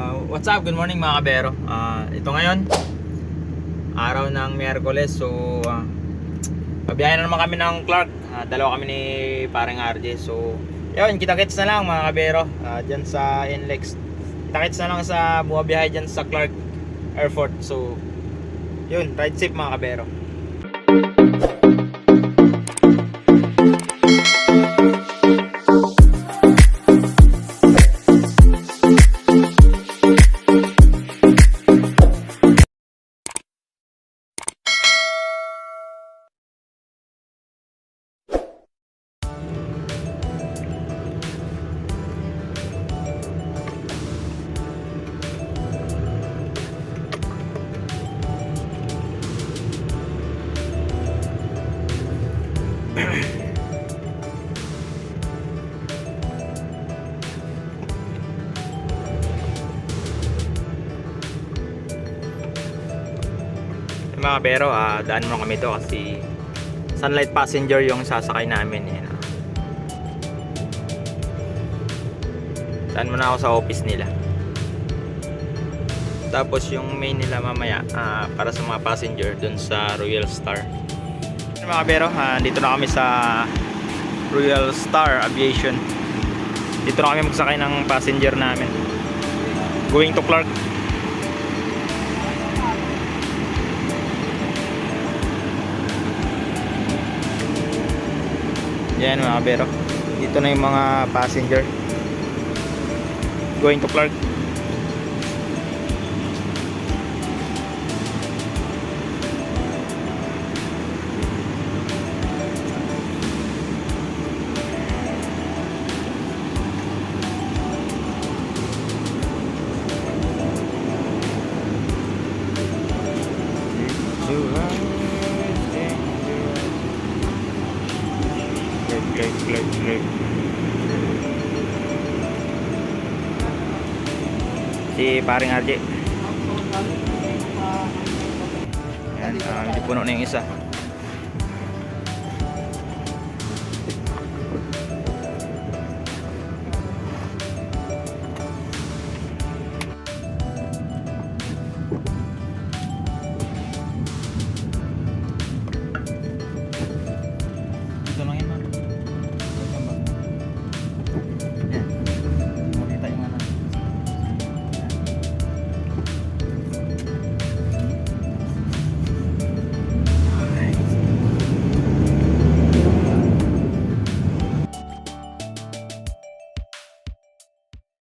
What's up? Good morning mga kabero. Ito ngayon, araw ng Miyerkules. So, pabiyahin na naman kami ng Clark. Dalawa kami ni paring RJ. So, yun, kita-kits na lang mga kabero. Dyan sa NLEX. Kita-kits na lang sa bumabiyahe dyan sa Clark Airport. So, yun, ride safe mga kabero. Mga kabero, daan mo kami to kasi Sunlight Passenger yung sasakay namin. Yan. Daan mo na ako sa office nila. Tapos yung main nila mamaya para sa mga passenger dun sa Royal Star. Mga kabero, dito na kami sa Royal Star Aviation. Dito na kami magsakay ng passenger namin going to Clark. Yan mga kabero, dito na yung mga passenger going to Clark. Si paring RJ. Yan, hindi puno na yung isa.